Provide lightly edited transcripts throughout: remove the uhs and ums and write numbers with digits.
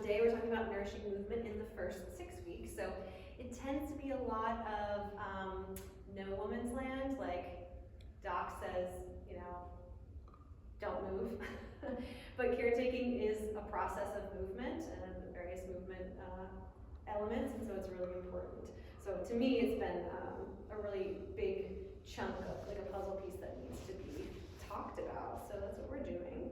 Today we're talking about nourishing movement in the first 6 weeks. So it tends to be a lot of no woman's land, like doc says, you know, don't move. But caretaking is a process of movement and various movement elements, and so it's really important. So to me, it's been a really big chunk of like a puzzle piece that needs to be talked about. So that's what we're doing.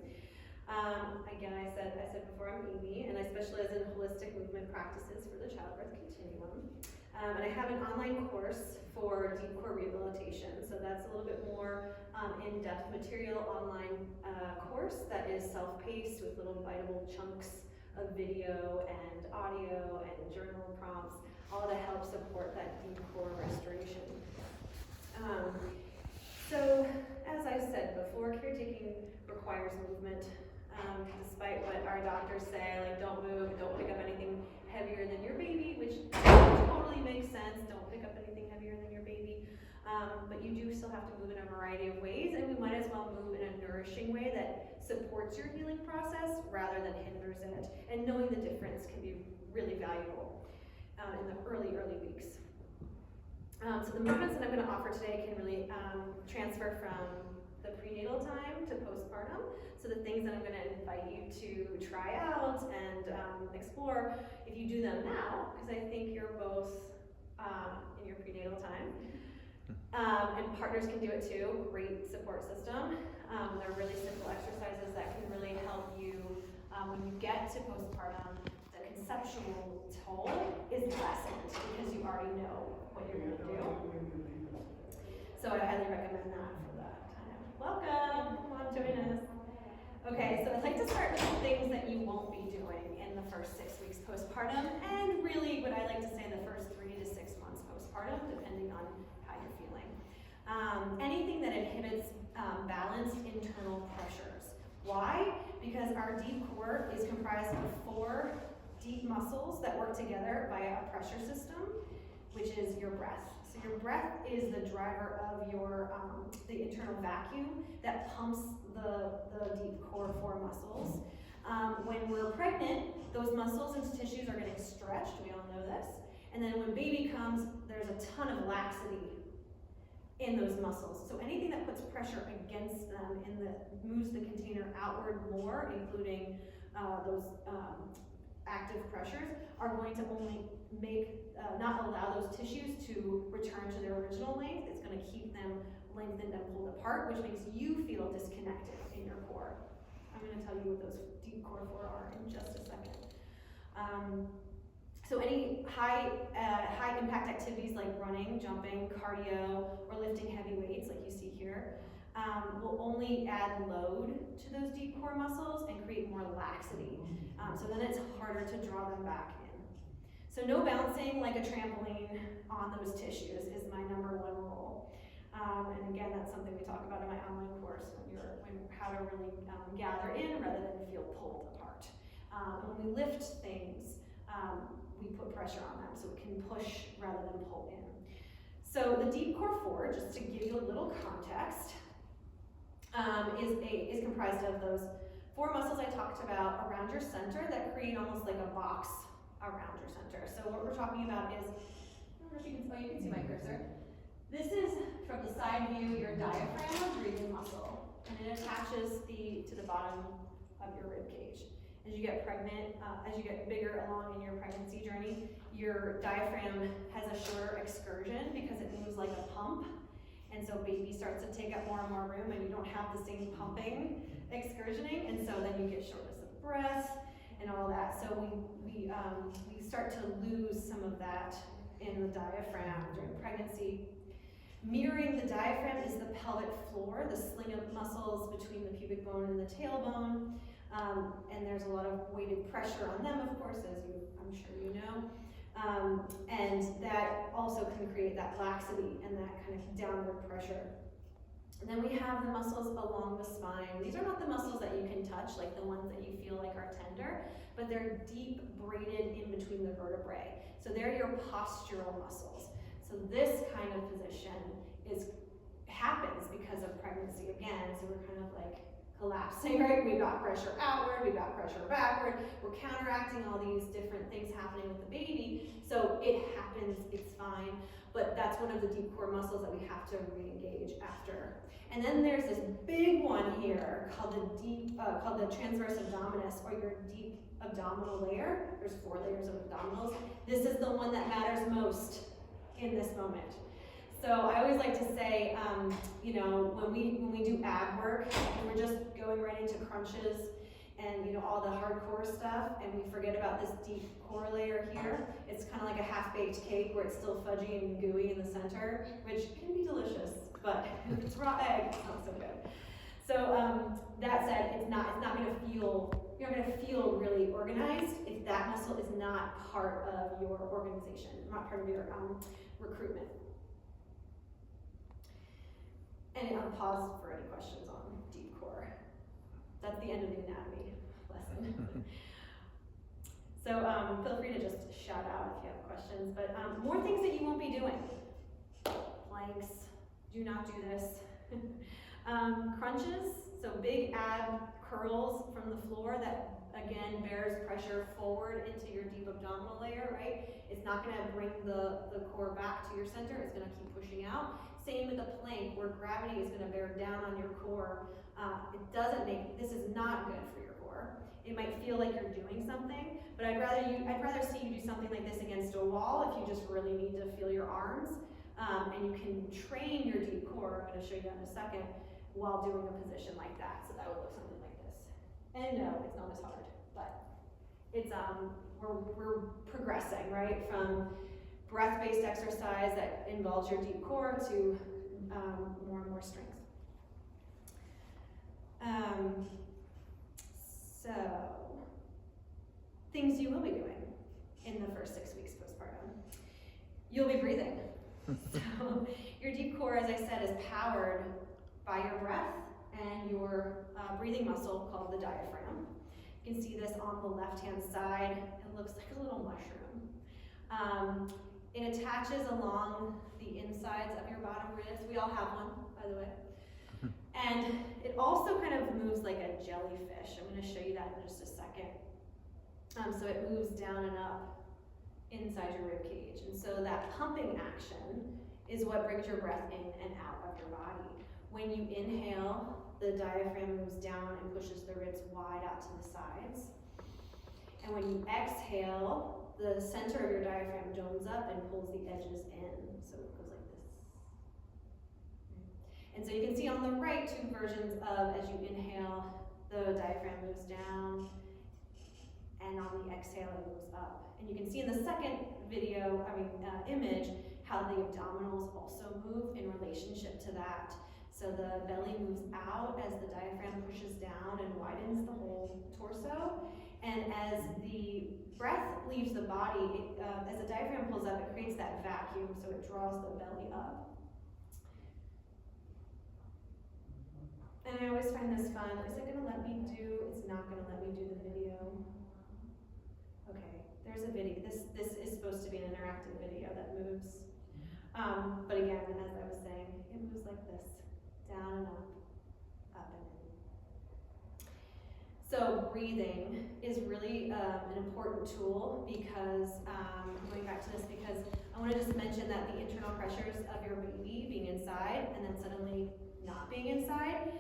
Again, I said before, I'm Amy, and I specialize in holistic movement practices for the childbirth continuum. And I have an online course for deep core rehabilitation. So that's a little bit more in-depth material online course that is self-paced with little biteable chunks of video and audio and journal prompts, all to help support that deep core restoration. So as I said before, caretaking requires movement. Despite what our doctors say, like don't move, don't pick up anything heavier than your baby, which totally makes sense. Don't pick up anything heavier than your baby. But you do still have to move in a variety of ways, and we might as well move in a nourishing way that supports your healing process rather than hinders it. And knowing the difference can be really valuable in the early weeks. So the movements that I'm going to offer today can really transfer from the prenatal time to postpartum. So the things that I'm going to invite you to try out and explore, if you do them now, because I think you're both in your prenatal time, and partners can do it too. Great support system. They're really simple exercises that can really help you when you get to postpartum. The conceptual toll is lessened because you already know what you're going to do. So I highly recommend that for that time. Welcome, come on, join us. Okay, so I'd like to start with some things that you won't be doing in the first 6 weeks postpartum, and really what I like to say the first 3 to 6 months postpartum, depending on how you're feeling. Anything that inhibits balanced internal pressures. Why? Because our deep core is comprised of 4 deep muscles that work together via a pressure system, which is your breath. So your breath is the driver of your the internal vacuum that pumps the deep core 4 muscles. When we're pregnant, those muscles and tissues are getting stretched. We all know this. And then when baby comes, there's a ton of laxity in those muscles. So anything that puts pressure against them moves the container outward more, including those active pressures, are going to only not allow those tissues to return to their original length. It's going to keep them lengthened and pulled apart, which makes you feel disconnected in your core. I'm going to tell you what those deep core 4 are in just a second. So any high impact activities like running, jumping, cardio, or lifting heavy weights like you see here will only add load to those deep core muscles and create more laxity. So then it's harder to draw them back in. So no bouncing like a trampoline on those tissues is my number 1 rule. And again, that's something we talk about in my online course how to really gather in rather than feel pulled apart. When we lift things, we put pressure on them so it can push rather than pull in. So the deep core 4, just to give you a little context, is comprised of those 4 muscles I talked about around your center that create almost like a box around your center. So what we're talking about is, I don't know if you can see my cursor. This is, from the side view, your diaphragm or breathing muscle, and it attaches to the bottom of your rib cage. As you get pregnant, as you get bigger along in your pregnancy journey, your diaphragm has a shorter excursion because it moves like a pump. And so baby starts to take up more and more room, and you don't have the same pumping excursioning, and so then you get shortness of breath and all that. So we start to lose some of that in the diaphragm during pregnancy. Mirroring the diaphragm is the pelvic floor, the sling of muscles between the pubic bone and the tailbone. And there's a lot of weighted pressure on them, of course, as I'm sure you know. And that also can create that laxity and that kind of downward pressure. And then we have the muscles along the spine. These are not the muscles that you can touch, like the ones that you feel like are tender, but they're deep braided in between the vertebrae. So they're your postural muscles. So this kind of position happens because of pregnancy again, so we're kind of like collapsing, right? We've got pressure outward, we've got pressure backward, we're counteracting all these different things happening with the baby. So it happens, it's fine, but that's one of the deep core muscles that we have to re-engage after. And then there's this big one here called the transverse abdominis, or your deep abdominal layer. There's 4 layers of abdominals. This is the one that matters most in this moment. So I always like to say, you know, when we do ab work, and we're just going right into crunches and, you know, all the hardcore stuff, and we forget about this deep core layer here. It's kind of like a half-baked cake where it's still fudgy and gooey in the center, which can be delicious, but if it's raw egg, it's not so good. So that said, it's not going to feel, you're not going to feel really organized if that muscle is not part of your organization, not part of your recruitment. And I'll pause for any questions on deep core. That's the end of the anatomy lesson. So feel free to just shout out if you have questions. But more things that you won't be doing. Planks, do not do this. Crunches, so big ab curls from the floor that again bears pressure forward into your deep abdominal layer, right? It's not gonna bring the core back to your center, it's gonna keep pushing out. Same with a plank where gravity is gonna bear down on your core. This is not good for your core. It might feel like you're doing something, but I'd rather see you do something like this against a wall if you just really need to feel your arms. And you can train your deep core, I'm gonna show you that in a second, while doing a position like that. So that would look something like this. And no, it's not as hard, but it's, we're progressing, right? From breath-based exercise that involves your deep core to more and more strength. So, things you will be doing in the first 6 weeks postpartum. You'll be breathing. So, your deep core, as I said, is powered by your breath and your breathing muscle called the diaphragm. You can see this on the left-hand side. It looks like a little mushroom. It attaches along the insides of your bottom ribs. We all have one, by the way. And it also kind of moves like a jellyfish. I'm going to show you that in just a second. So it moves down and up inside your rib cage. And so that pumping action is what brings your breath in and out of your body. When you inhale, the diaphragm moves down and pushes the ribs wide out to the sides. And when you exhale, the center of your diaphragm domes up and pulls the edges in. So it goes like this. And so you can see on the right 2 versions of, as you inhale, the diaphragm moves down, and on the exhale it moves up. And you can see in the second image, how the abdominals also move in relationship to that. So the belly moves out as the diaphragm pushes down and widens the whole torso. And as the breath leaves the body, as the diaphragm pulls up, it creates that vacuum, so it draws the belly up. And I always find this fun. Is it gonna let me do, it's not gonna let me do the video. Okay, there's a video. This is supposed to be an interactive video that moves. But again, as I was saying, it moves like this, down and up and in. So breathing is really an important tool because, I'm going back to this because I want to just mention that the internal pressures of your baby being inside and then suddenly not being inside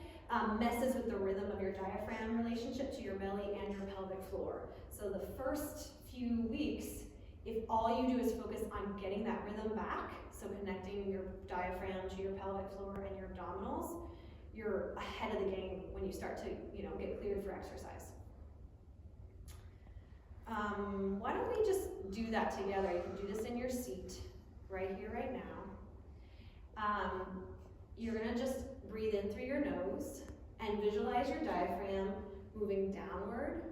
messes with the rhythm of your diaphragm relationship to your belly and your pelvic floor. So the first few weeks, if all you do is focus on getting that rhythm back, so connecting your diaphragm to your pelvic floor and your abdominals, you're ahead of the game when you start to, get cleared for exercise. Why don't we just do that together? You can do this in your seat, right here, right now. You're gonna just breathe in through your nose and visualize your diaphragm moving downward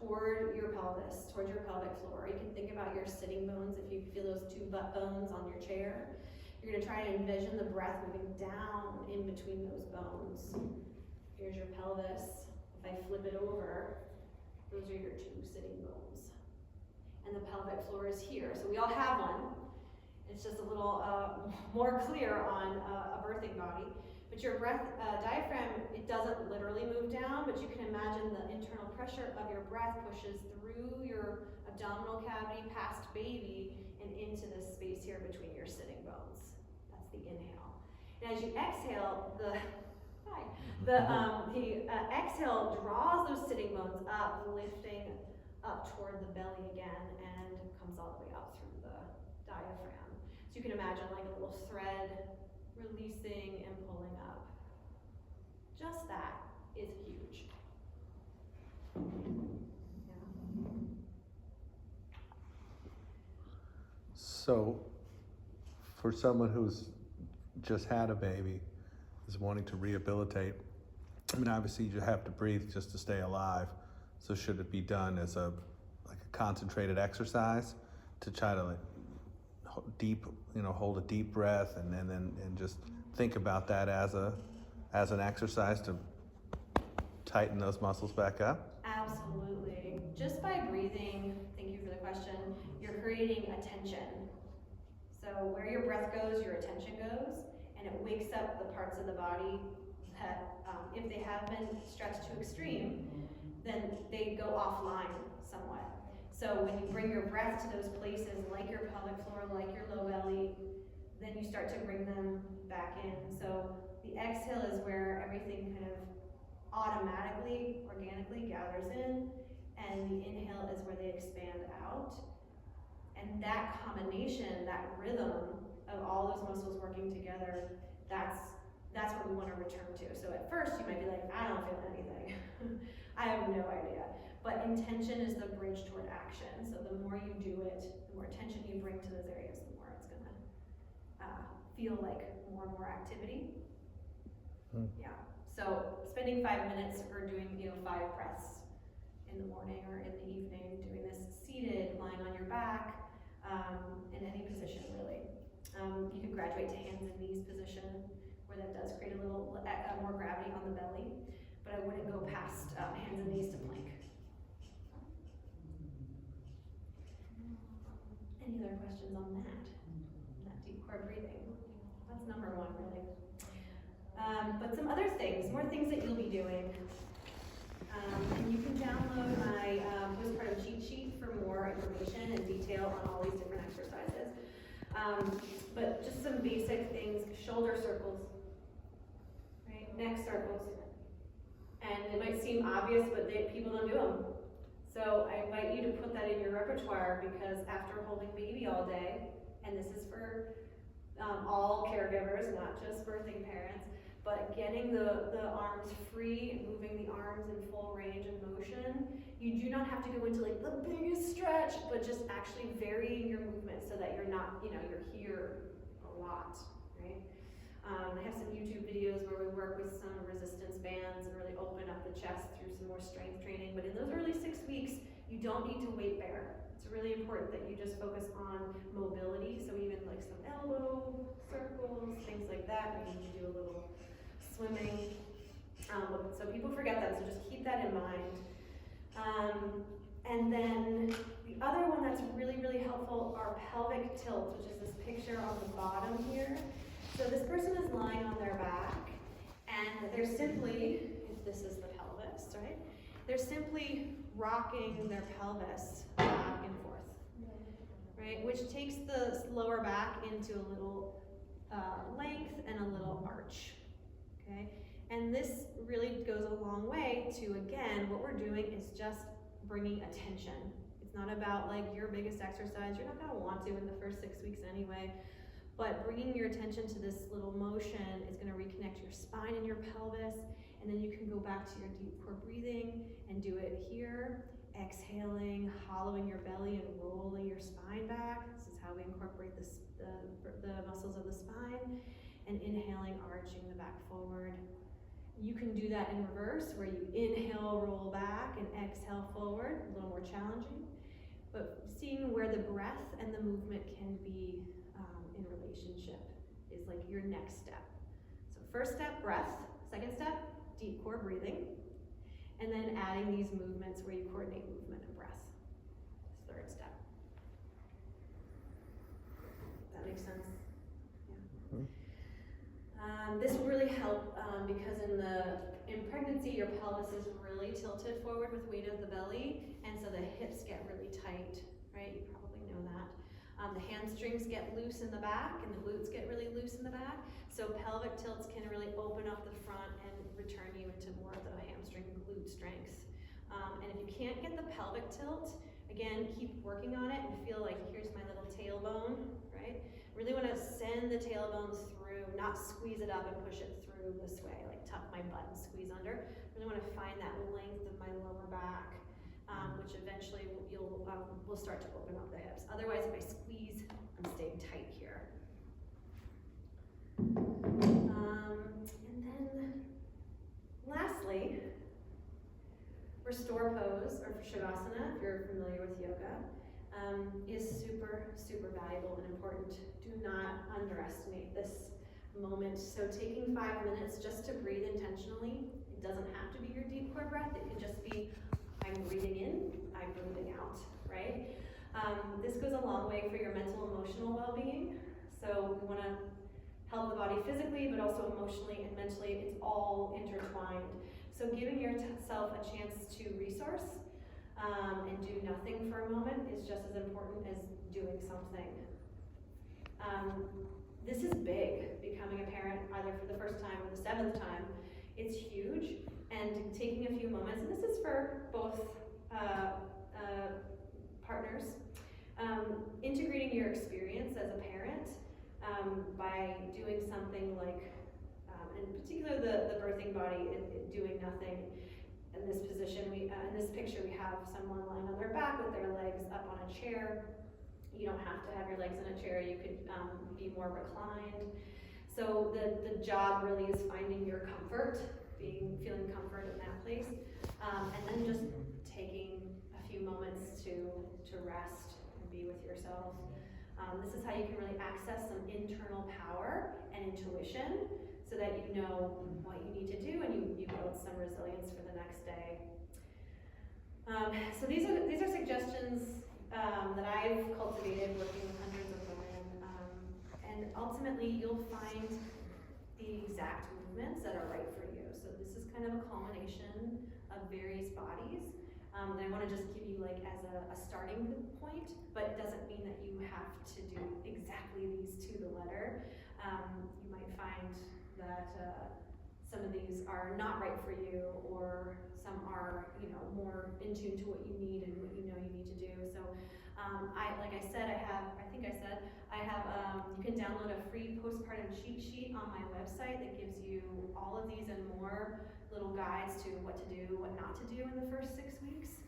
toward your pelvis, towards your pelvic floor. You can think about your sitting bones if you feel those 2 butt bones on your chair. You're gonna try and envision the breath moving down in between those bones. Here's your pelvis. If I flip it over, those are your 2 sitting bones. And the pelvic floor is here. So we all have one. It's just a little more clear on a birthing body. But your breath, diaphragm, it doesn't literally move down, but you can imagine the internal pressure of your breath pushes through your abdominal cavity, past baby, and into this space here between your sitting bones. That's the inhale. And as you exhale, the exhale draws those sitting bones up, lifting up toward the belly again, and comes all the way up through the diaphragm. So you can imagine like a little thread releasing and pulling up. Just that is huge. Yeah. So, for someone who's just had a baby, is wanting to rehabilitate, I mean, obviously you have to breathe just to stay alive. So should it be done as a concentrated exercise to try to hold a deep breath and just think about that as an exercise to tighten those muscles back up? Absolutely. Just by breathing, thank you for the question, you're creating a tension. So where your breath goes, your attention goes, and it wakes up the parts of the body that, if they have been stretched to extreme, then they go offline somewhat. So when you bring your breath to those places, like your pelvic floor, like your low belly, then you start to bring them back in. So the exhale is where everything kind of automatically, organically gathers in, and the inhale is where they expand out. And that combination, that rhythm of all those muscles working together, that's what we want to return to. So at first you might be like, I don't feel anything. I have no idea. But intention is the bridge toward action. So the more you do it, the more attention you bring to those areas, the more it's gonna feel like more and more activity. Yeah. So spending 5 minutes or doing 5 breaths in the morning or in the evening, doing this seated, lying on your back, in any position really. You could graduate to hands and knees position, where that does create a little more gravity on the belly, but I wouldn't go past hands and knees to plank. Any other questions on that deep core breathing? That's number 1 really. But some other things, more things that you'll be doing. And you can download my postpartum cheat sheet for more information and detail on all these different exercises. But just some basic things: shoulder circles, right? Neck circles. And it might seem obvious, but people don't do them. So I invite you to put that in your repertoire, because after holding baby all day, and this is for all caregivers, not just birthing parents, but getting the arms free, moving the arms in full range of motion. You do not have to go into like the biggest stretch, but just actually varying your movement so that you're not, you're here a lot, right? I have some YouTube videos where we work with some resistance bands and really open up the chest through some more strength training. But in those early 6 weeks, you don't need to weight bear. It's really important that you just focus on mobility. So even like some elbow circles, things like that. Maybe you do a little swimming. So people forget that, so just keep that in mind. And then the other one that's really, really helpful are pelvic tilts, which is this picture on the bottom here. So this person is lying on their back, and they're simply, if this is the pelvis, right? They're simply rocking their pelvis back and forth, right? Which takes the lower back into a little length and a little arch, okay? And this really goes a long way to, again, what we're doing is just bringing attention. It's not about like your biggest exercise. You're not gonna want to in the first 6 weeks anyway. But bringing your attention to this little motion is going to reconnect your spine and your pelvis, and then you can go back to your deep core breathing and do it here, exhaling, hollowing your belly and rolling your spine back. This is how we incorporate the muscles of the spine, and inhaling, arching the back forward. You can do that in reverse, where you inhale, roll back, and exhale forward, a little more challenging, but seeing where the breath and the movement can be in relationship is like your next step. So first step, breath. Second step, deep core breathing. And then adding these movements where you coordinate movement and breath. Third step. That makes sense? Yeah. This will really help because in pregnancy your pelvis is really tilted forward with weight of the belly, and so the hips get really tight, right? You probably know that. The hamstrings get loose in the back and the glutes get really loose in the back. So pelvic tilts can really open up the front and return you into more of the hamstring glute strengths. And if you can't get the pelvic tilt, again, keep working on it and feel like here's my little tailbone, right? Really want to send the tailbone through, not squeeze it up and push it through this way, like tuck my butt and squeeze under. Really want to find that length of my lower back, which eventually will start to open up the hips. Otherwise, if I squeeze, I'm staying tight here. And then lastly, restore pose, or Shavasana, if you're familiar with yoga, is super, super valuable and important. Do not underestimate this moment. So taking 5 minutes just to breathe intentionally, it doesn't have to be your deep core breath, it can just be, I'm breathing in, I'm breathing out, right? This goes a long way for your mental, emotional well-being. So we wanna help the body physically, but also emotionally and mentally, it's all intertwined. So giving yourself a chance to resource and do nothing for a moment is just as important as doing something. This is big, becoming a parent either for the first time or the 7th time. It's huge, and taking a few moments, and this is for both partners, integrating your experience as a parent by doing something like, in particular the birthing body and doing nothing. In this position, in this picture, we have someone lying on their back with their legs up on a chair. You don't have to have your legs in a chair, you could be more reclined. So the job really is finding your comfort, feeling comfort in that place, and then just taking a few moments to rest and be with yourself. This is how you can really access some internal power and intuition so that you know what you need to do and you build some resilience for the next day. So these are suggestions that I've cultivated working with hundreds of women, and ultimately you'll find the exact movements that are right for you. So this is kind of a culmination of various bodies. And I want to just give you like as a starting point, but it doesn't mean that you have to do exactly these to the letter. You might find that some of these are not right for you, or some are, more in tune to what you need and what you know you need to do. So, you can download a free postpartum cheat sheet on my website that gives you all of these and more little guides to what to do, what not to do in the first 6 weeks.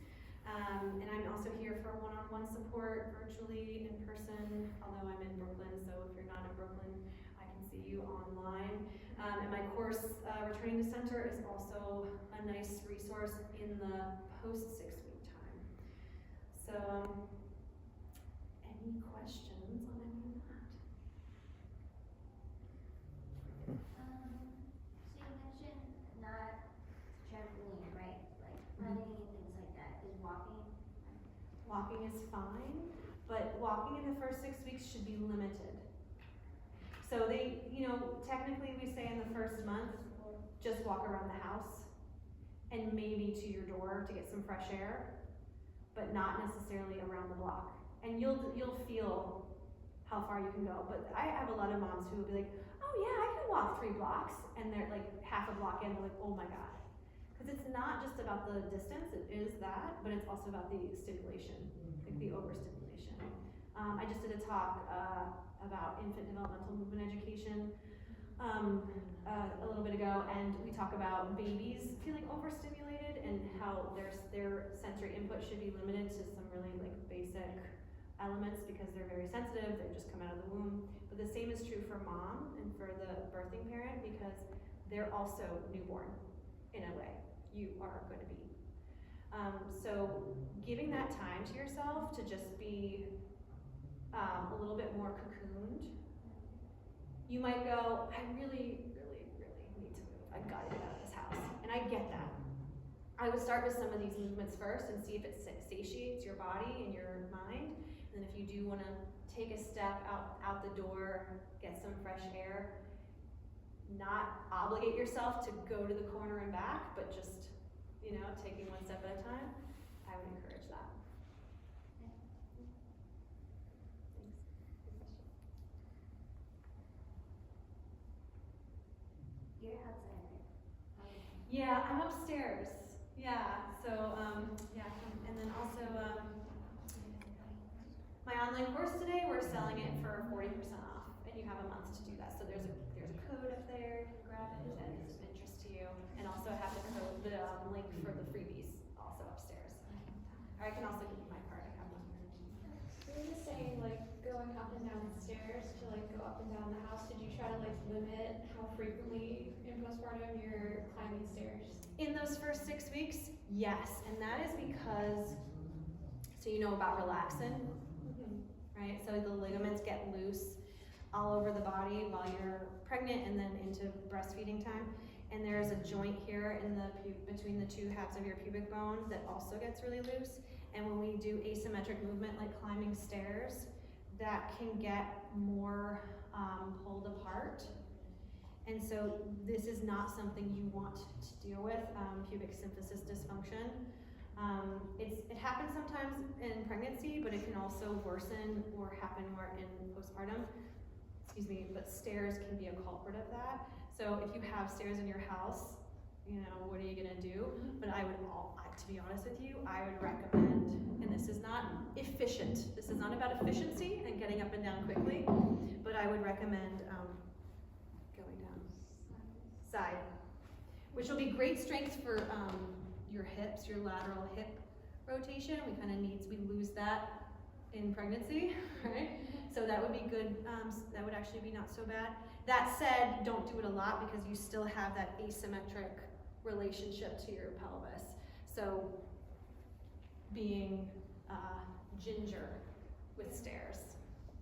And I'm also here for one-on-one support, virtually, in person, although I'm in Brooklyn, so if you're not in Brooklyn, I can see you online. And my course, Returning to Center, is also a nice resource in the post-6-week time. So, any questions on any of that? So you mentioned not trampoline, right? Like running and things like that. Is walking? Walking is fine, but walking in the first 6 weeks should be limited. So technically we say in the first month, just walk around the house and maybe to your door to get some fresh air, but not necessarily around the block. And you'll feel how far you can go. But I have a lot of moms who will be like, oh yeah, I can walk 3 blocks, and they're like half a block in, they're like, oh my God. Because it's not just about the distance, it is that, but it's also about the stimulation, like the overstimulation. I just did a talk about infant developmental movement education a little bit ago, and we talk about babies feeling overstimulated and how their sensory input should be limited to some really like basic elements because they're very sensitive, they've just come out of the womb. But the same is true for mom and for the birthing parent because they're also newborn in a way. You are going to be. So giving that time to yourself to just be a little bit more cocooned. You might go, I really, really, really need to move. I've got to get out of this house. And I get that. I would start with some of these movements first and see if it satiates your body and your mind. And then if you do want to take a step out the door, get some fresh air, not obligate yourself to go to the corner and back, but just, you know, taking one step at a time, I would encourage that. You're outside, right? Yeah, I'm upstairs. Yeah, so, yeah, and then also, my online course today, we're selling it for 40% off, and you have a month to do that. So there's a code up there, you can grab it if that is of interest to you, and also have the code, the link for the freebies also upstairs. Or I can also give you my card, I have one. You were just saying, like, going up and down the stairs to, like, go up and down the house. Did you try to, like, limit how frequently in postpartum you're climbing stairs? In those first 6 weeks, yes, and that is because, so you know about relaxin, right? So the ligaments get loose all over the body while you're pregnant and then into breastfeeding time. And there's a joint here in the between the two halves of your pubic bone that also gets really loose. And when we do asymmetric movement like climbing stairs, that can get more pulled apart. And so this is not something you want to deal with, pubic symphysis dysfunction. It happens sometimes in pregnancy, but it can also worsen or happen more in postpartum. Excuse me, but stairs can be a culprit of that. So if you have stairs in your house, you know, what are you gonna do? But to be honest with you, I would recommend, and this is not efficient, this is not about efficiency and getting up and down quickly, but I would recommend going down side, which will be great strength for your hips, your lateral hip rotation. We lose that in pregnancy, right? So that would be good, that would actually be not so bad. That said, don't do it a lot because you still have that asymmetric relationship to your pelvis. So being ginger with stairs.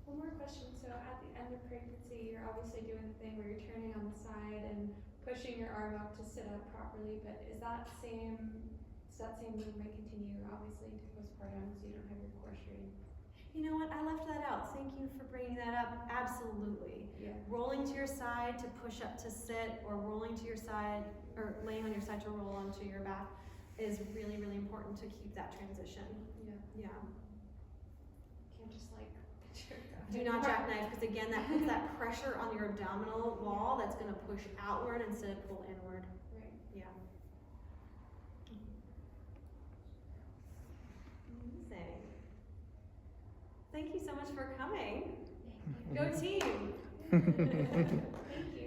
One more question. So at the end of pregnancy, you're obviously doing the thing where you're turning on the side and pushing your arm up to sit up properly, but does that same movement continue obviously into postpartum so you don't have your core strain? You know what, I left that out. Thank you for bringing that up. Absolutely. Yeah. Rolling to your side to push up to sit, or rolling to your side, or laying on your side to roll onto your back is really, really important to keep that transition. Yeah. Yeah. Can't just like Do not jackknife, because again, that puts that pressure on your abdominal wall that's gonna push outward instead of pull inward. Right. Yeah. Amazing. Thank you so much for coming. Thank you. Go team. Thank you.